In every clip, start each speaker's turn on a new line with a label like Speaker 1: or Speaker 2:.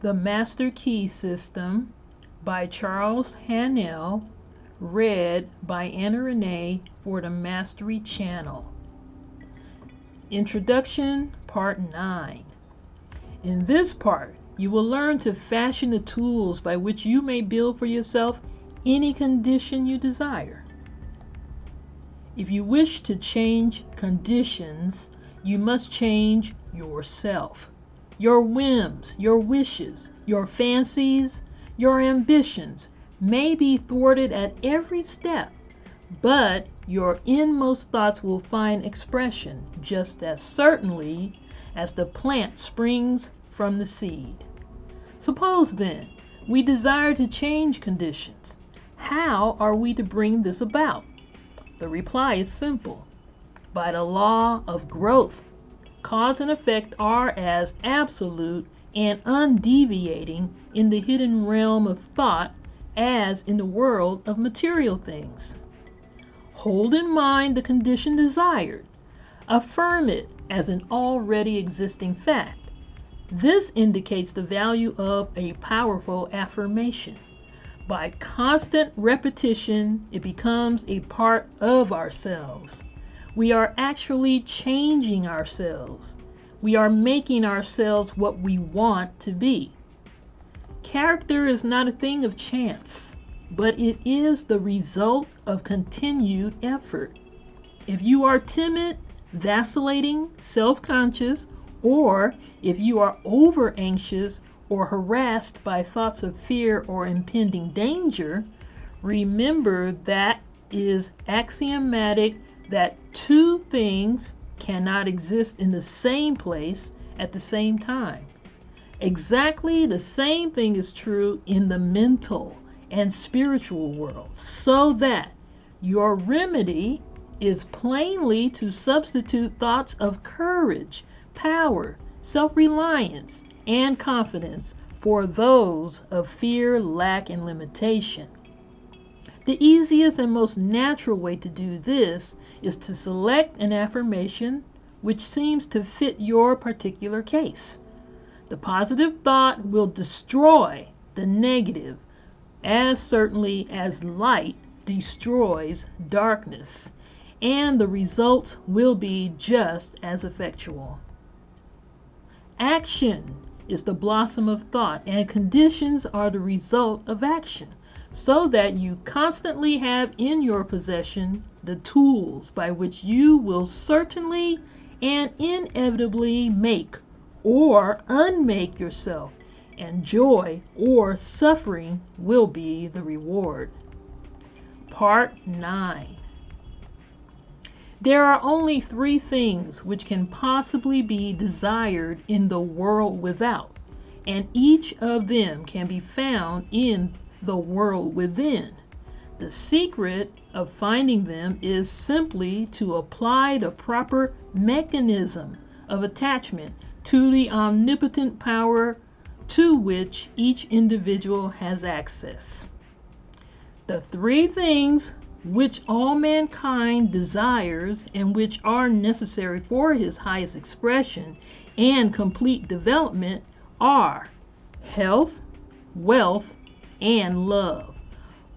Speaker 1: The Master Key System by Charles Haanel, read by Anna Renee for the Mastery Channel. Introduction, Part 9. In this part, you will learn to fashion the tools by which you may build for yourself any condition you desire. If you wish to change conditions, you must change yourself. Your whims, your wishes, your fancies, your ambitions may be thwarted at every step, but your inmost thoughts will find expression just as certainly as the plant springs from the seed. Suppose then we desire to change conditions. How are we to bring this about? The reply is simple. By the law of growth. Cause and effect are as absolute and undeviating in the hidden realm of thought as in the world of material things. Hold in mind the condition desired. Affirm it as an already existing fact. This indicates the value of a powerful affirmation. By constant repetition, it becomes a part of ourselves. We are actually changing ourselves. We are making ourselves what we want to be. Character is not a thing of chance, but it is the result of continued effort. If you are timid, vacillating, self-conscious, or if you are over-anxious or harassed by thoughts of fear or impending danger, remember that is axiomatic that two things cannot exist in the same place at the same time. Exactly the same thing is true in the mental and spiritual world, so that your remedy is plainly to substitute thoughts of courage, power, self-reliance, and confidence for those of fear, lack, and limitation. The easiest and most natural way to do this is to select an affirmation which seems to fit your particular case. The positive thought will destroy the negative as certainly as light destroys darkness, and the results will be just as effectual. Action is the blossom of thought, and conditions are the result of action, so that you constantly have in your possession the tools by which you will certainly and inevitably make or unmake yourself, and joy or suffering will be the reward. Part 9. There are only three things which can possibly be desired in the world without, and each of them can be found in the world within. The secret of finding them is simply to apply the proper mechanism of attachment to the omnipotent power to which each individual has access. The three things which all mankind desires and which are necessary for his highest expression and complete development are health, wealth, and love.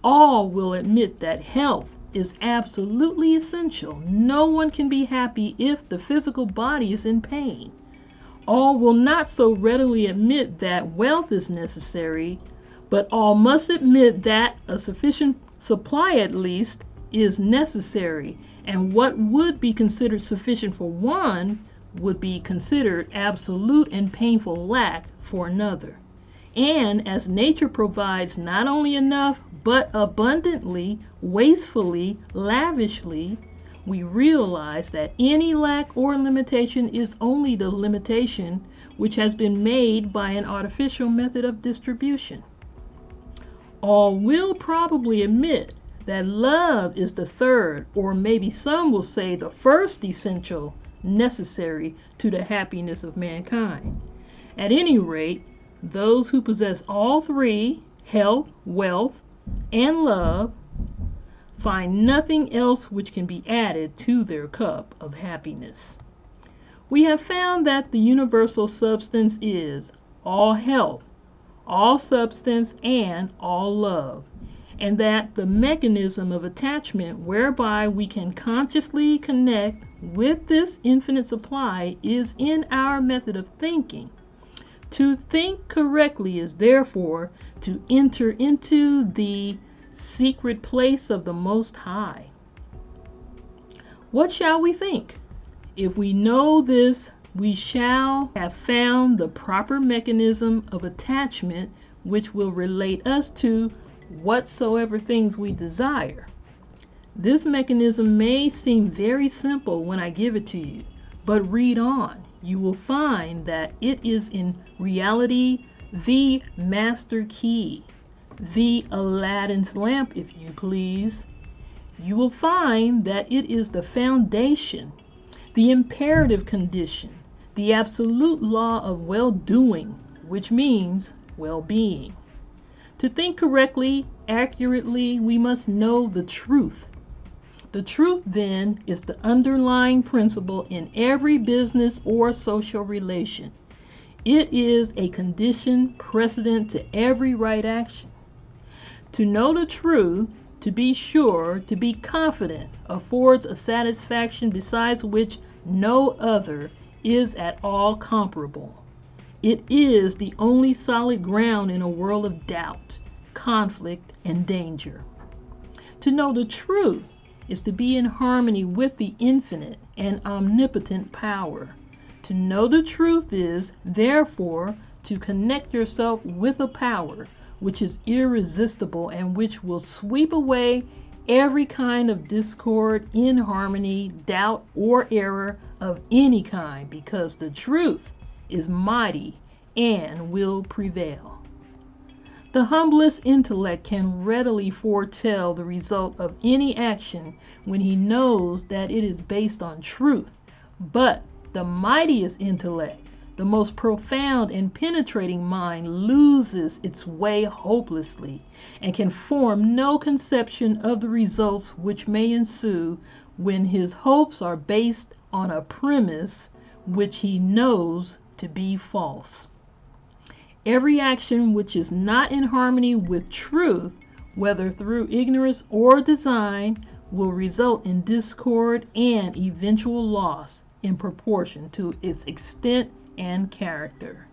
Speaker 1: All will admit that health is absolutely essential. No one can be happy if the physical body is in pain. All will not so readily admit that wealth is necessary, but all must admit that a sufficient supply at least is necessary, and what would be considered sufficient for one would be considered absolute and painful lack for another. And as nature provides not only enough, but abundantly, wastefully, lavishly, we realize that any lack or limitation is only the limitation which has been made by an artificial method of distribution. All will probably admit that love is the third, or maybe some will say the first essential necessary to the happiness of mankind. At any rate, those who possess all three, health, wealth, and love, find nothing else which can be added to their cup of happiness. We have found that the universal substance is all health, all substance, and all love, and that the mechanism of attachment whereby we can consciously connect with this infinite supply is in our method of thinking. To think correctly is therefore to enter into the secret place of the Most High. What shall we think? If we know this, we shall have found the proper mechanism of attachment which will relate us to whatsoever things we desire. This mechanism may seem very simple when I give it to you, but read on. You will find that it is in reality the master key, the Aladdin's lamp, if you please. You will find that it is the foundation, the imperative condition, the absolute law of well-doing, which means well-being. To think correctly, accurately, we must know the truth. The truth, then, is the underlying principle in every business or social relation. It is a condition precedent to every right action. To know the truth, to be sure, to be confident, affords a satisfaction besides which no other is at all comparable. It is the only solid ground in a world of doubt, conflict, and danger. To know the truth is to be in harmony with the infinite and omnipotent power. To know the truth is, therefore, to connect yourself with a power which is irresistible and which will sweep away every kind of discord, inharmony, doubt, or error of any kind, because the truth is mighty and will prevail. The humblest intellect can readily foretell the result of any action when he knows that it is based on truth, but the mightiest intellect, the most profound and penetrating mind, loses its way hopelessly and can form no conception of the results which may ensue when his hopes are based on a premise which he knows to be false. Every action which is not in harmony with truth, whether through ignorance or design, will result in discord and eventual loss in proportion to its extent and character.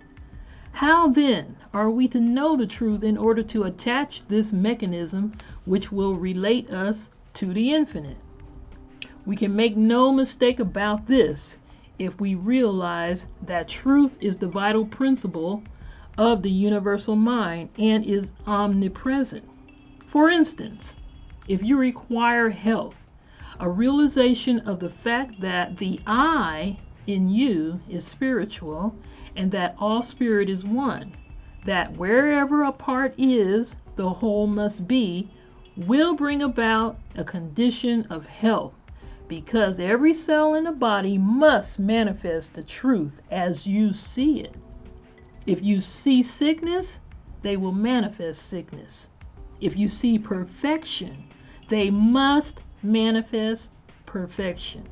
Speaker 1: How then are we to know the truth in order to attach this mechanism which will relate us to the infinite? We can make no mistake about this if we realize that truth is the vital principle of the universal mind and is omnipresent. For instance, if you require health, a realization of the fact that the I in you is spiritual and that all spirit is one, that wherever a part is, the whole must be, will bring about a condition of health, because every cell in the body must manifest the truth as you see it. If you see sickness, they will manifest sickness. If you see perfection, they must manifest perfection.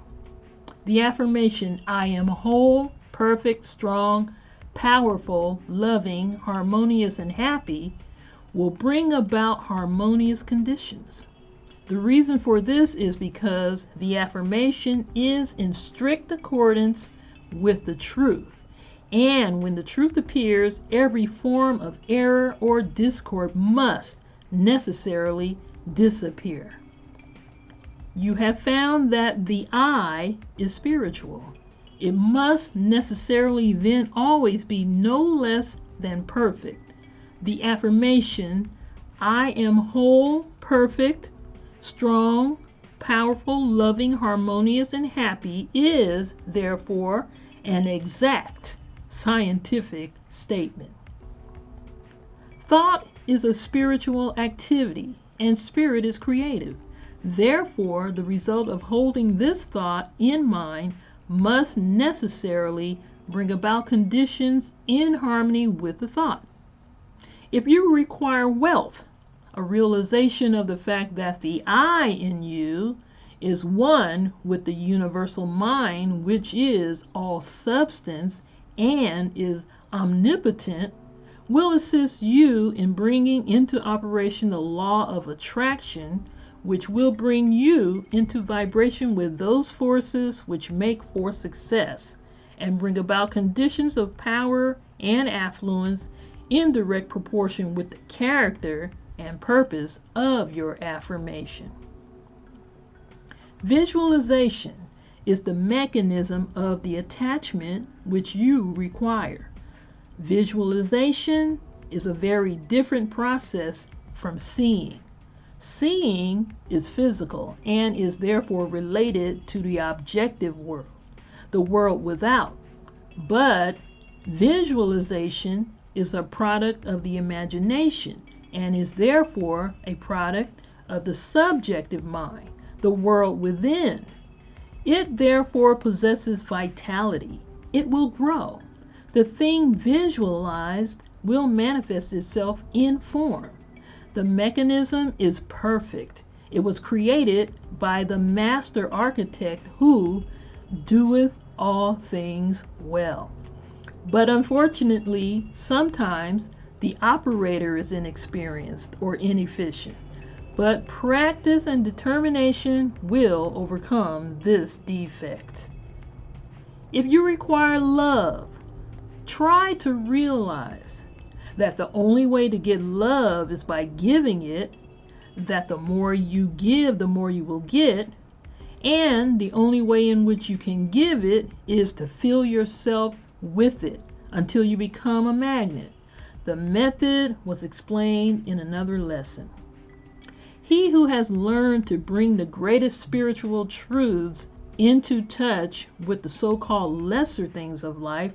Speaker 1: The affirmation, I am whole, perfect, strong, powerful, loving, harmonious, and happy, will bring about harmonious conditions. The reason for this is because the affirmation is in strict accordance with the truth. And when the truth appears, every form of error or discord must necessarily disappear. You have found that the I is spiritual. It must necessarily then always be no less than perfect. The affirmation, I am whole, perfect, strong, powerful, loving, harmonious, and happy, is, therefore, an exact scientific statement. Thought is a spiritual activity, and spirit is creative. Therefore, the result of holding this thought in mind must necessarily bring about conditions in harmony with the thought. If you require wealth, a realization of the fact that the I in you is one with the universal mind, which is all substance and is omnipotent, will assist you in bringing into operation the law of attraction, which will bring you into vibration with those forces which make for success and bring about conditions of power and affluence in direct proportion with the character and purpose of your affirmation. Visualization is the mechanism of the attachment which you require. Visualization is a very different process from seeing. Seeing is physical and is therefore related to the objective world, the world without. But visualization is a product of the imagination and is therefore a product of the subjective mind, the world within. It therefore possesses vitality. It will grow. The thing visualized will manifest itself in form. The mechanism is perfect. It was created by the master architect who doeth all things well. But unfortunately, sometimes the operator is inexperienced or inefficient. But practice and determination will overcome this defect. If you require love, try to realize that the only way to get love is by giving it, that the more you give, the more you will get, and the only way in which you can give it is to fill yourself with it until you become a magnet. The method was explained in another lesson. He who has learned to bring the greatest spiritual truths into touch with the so-called lesser things of life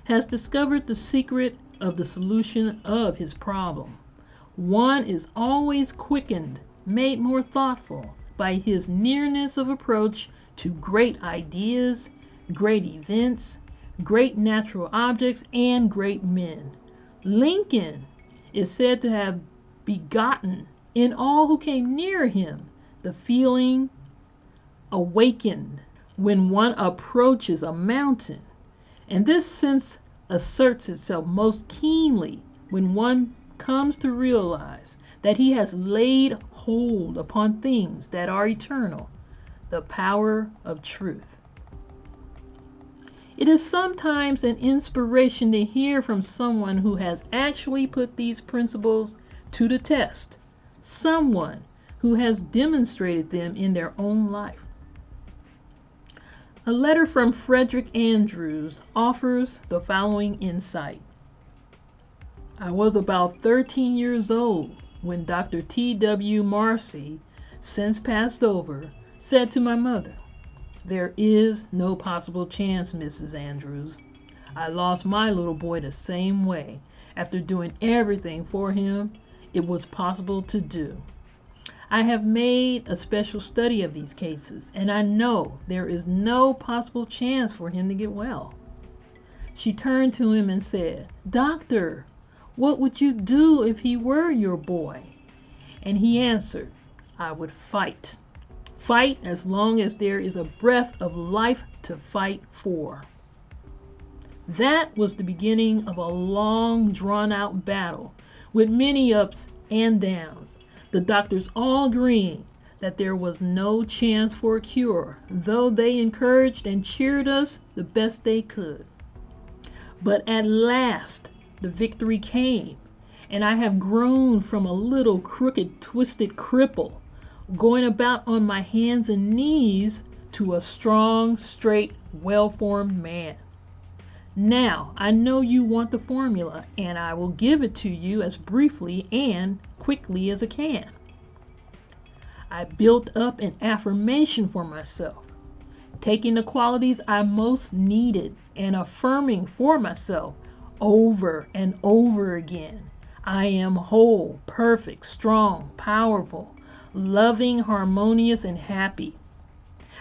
Speaker 1: has discovered the secret of the solution of his problem. One is always quickened, made more thoughtful by his nearness of approach to great ideas, great events, great natural objects, and great men. Lincoln is said to have begotten in all who came near him the feeling awakened when one approaches a mountain, and this sense asserts itself most keenly when one comes to realize that he has laid hold upon things that are eternal, the power of truth. It is sometimes an inspiration to hear from someone who has actually put these principles to the test, someone who has demonstrated them in their own life. A letter from Frederick Andrews offers the following insight. I was about 13 years old when Dr. T.W. Marcy, since passed over, said to my mother, "There is no possible chance, Mrs. Andrews. I lost my little boy the same way, after doing everything for him it was possible to do. I have made a special study of these cases, and I know there is no possible chance for him to get well." She turned to him and said, "Doctor, what would you do if he were your boy?" And he answered, "I would fight. Fight as long as there is a breath of life to fight for." That was the beginning of a long, drawn-out battle with many ups and downs, the doctors all agreeing that there was no chance for a cure, though they encouraged and cheered us the best they could. But at last the victory came, and I have grown from a little crooked, twisted cripple, going about on my hands and knees, to a strong, straight, well-formed man. Now, I know you want the formula, and I will give it to you as briefly and quickly as I can. I built up an affirmation for myself, taking the qualities I most needed and affirming for myself over and over again. I am whole, perfect, strong, powerful, loving, harmonious, and happy.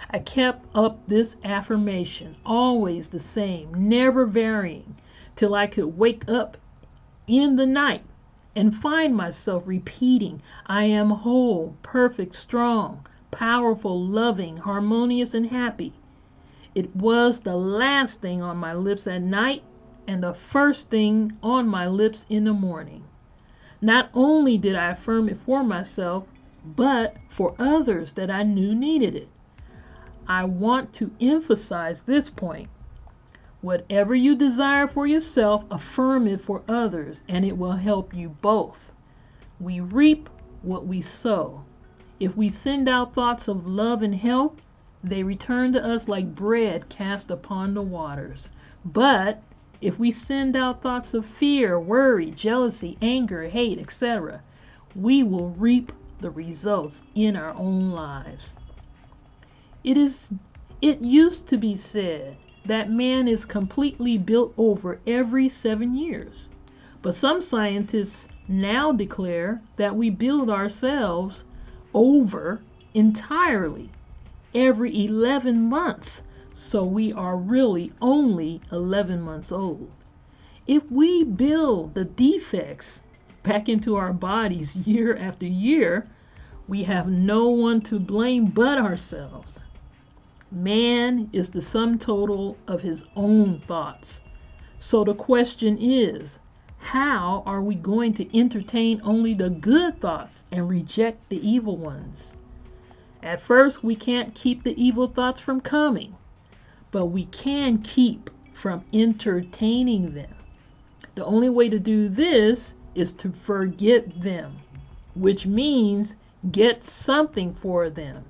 Speaker 1: I kept up this affirmation, always the same, never varying, till I could wake up in the night and find myself repeating, "I am whole, perfect, strong, powerful, loving, harmonious, and happy." It was the last thing on my lips at night, and the first thing on my lips in the morning. Not only did I affirm it for myself, but for others that I knew needed it. I want to emphasize this point. Whatever you desire for yourself, affirm it for others, and it will help you both. We reap what we sow. If we send out thoughts of love and health, they return to us like bread cast upon the waters. But if we send out thoughts of fear, worry, jealousy, anger, hate, etc., we will reap the results in our own lives. It used to be said that man is completely built over every 7 years. But some scientists now declare that we build ourselves over entirely every 11 months. So we are really only 11 months old. If we build the defects back into our bodies year after year, we have no one to blame but ourselves. Man is the sum total of his own thoughts. So the question is, how are we going to entertain only the good thoughts and reject the evil ones? At first, we can't keep the evil thoughts from coming, but we can keep from entertaining them. The only way to do this is to forget them, which means get something for them.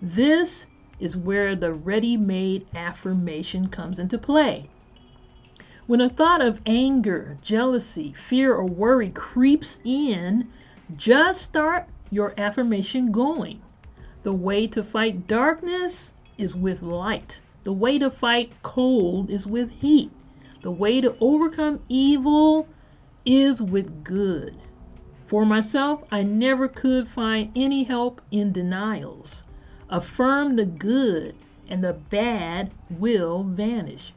Speaker 1: This is where the ready-made affirmation comes into play. When a thought of anger, jealousy, fear, or worry creeps in, just start your affirmation going. The way to fight darkness is with light. The way to fight cold is with heat. The way to overcome evil is with good. For myself, I never could find any help in denials. Affirm the good, and the bad will vanish.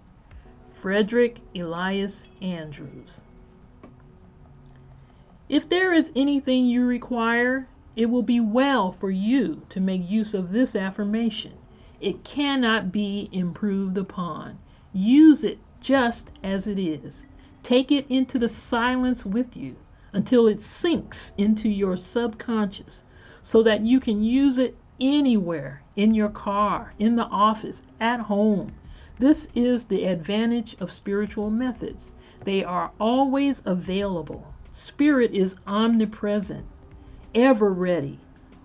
Speaker 1: Frederick Elias Andrews. If there is anything you require, it will be well for you to make use of this affirmation. It cannot be improved upon. Use it just as it is. Take it into the silence with you until it sinks into your subconscious so that you can use it anywhere, in your car, in the office, at home. This is the advantage of spiritual methods. They are always available. Spirit is omnipresent, ever ready.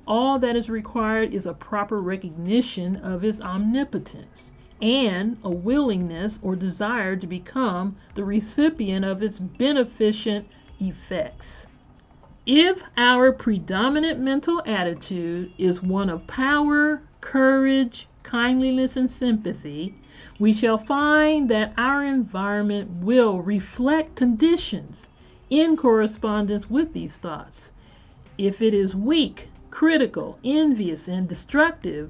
Speaker 1: All that is required is a proper recognition of its omnipotence and a willingness or desire to become the recipient of its beneficent effects. If our predominant mental attitude is one of power, courage, kindliness, and sympathy, we shall find that our environment will reflect conditions in correspondence with these thoughts. If it is weak, critical, envious, and destructive,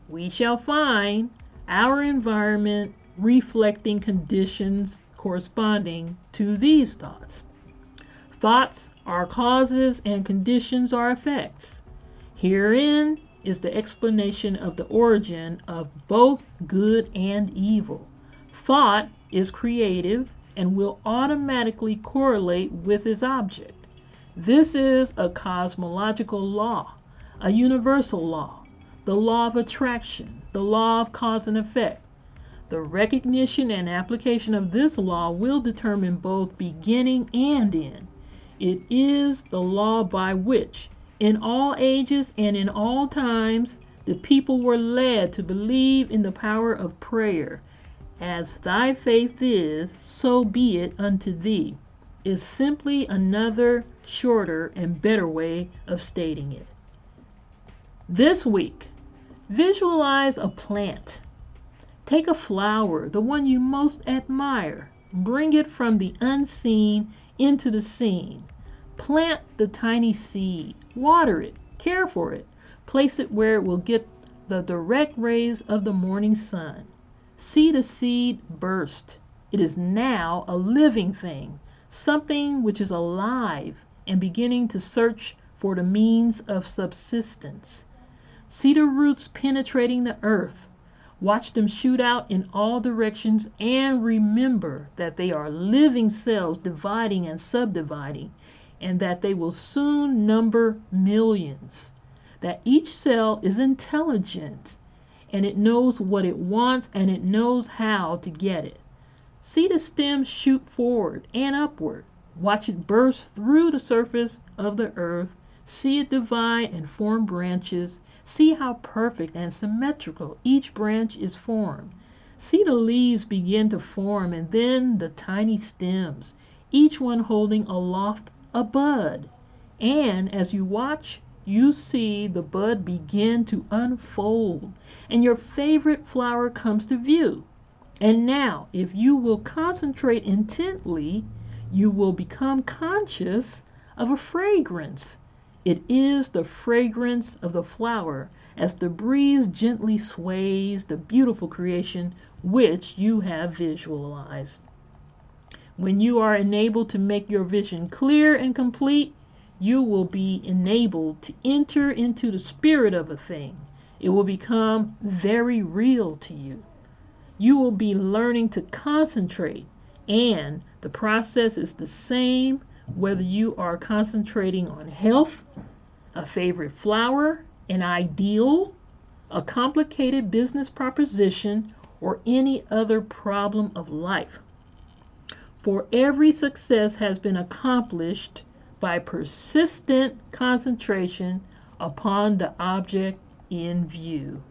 Speaker 1: we shall find our environment reflecting conditions corresponding to these thoughts. Thoughts are causes and conditions are effects. Herein is the explanation of the origin of both good and evil. Thought is creative and will automatically correlate with its object. This is a cosmological law, a universal law, the law of attraction, the law of cause and effect. The recognition and application of this law will determine both beginning and end. It is the law by which, in all ages and in all times, the people were led to believe in the power of prayer. As thy faith is, so be it unto thee, is simply another, shorter, and better way of stating it. This week, visualize a plant. Take a flower, the one you most admire. Bring it from the unseen into the seen. Plant the tiny seed. Water it. Care for it. Place it where it will get the direct rays of the morning sun. See the seed burst. It is now a living thing, something which is alive and beginning to search for the means of subsistence. See the roots penetrating the earth. Watch them shoot out in all directions, and remember that they are living cells dividing and subdividing, and that they will soon number millions. That each cell is intelligent, and it knows what it wants, and it knows how to get it. See the stem shoot forward and upward. Watch it burst through the surface of the earth. See it divide and form branches. See how perfect and symmetrical each branch is formed. See the leaves begin to form, and then the tiny stems, each one holding aloft a bud. And as you watch, you see the bud begin to unfold, and your favorite flower comes to view. And now, if you will concentrate intently, you will become conscious of a fragrance. It is the fragrance of the flower as the breeze gently sways the beautiful creation which you have visualized. When you are enabled to make your vision clear and complete, you will be enabled to enter into the spirit of a thing. It will become very real to you. You will be learning to concentrate, and the process is the same whether you are concentrating on health, a favorite flower, an ideal, a complicated business proposition, or any other problem of life. For every success has been accomplished by persistent concentration upon the object in view.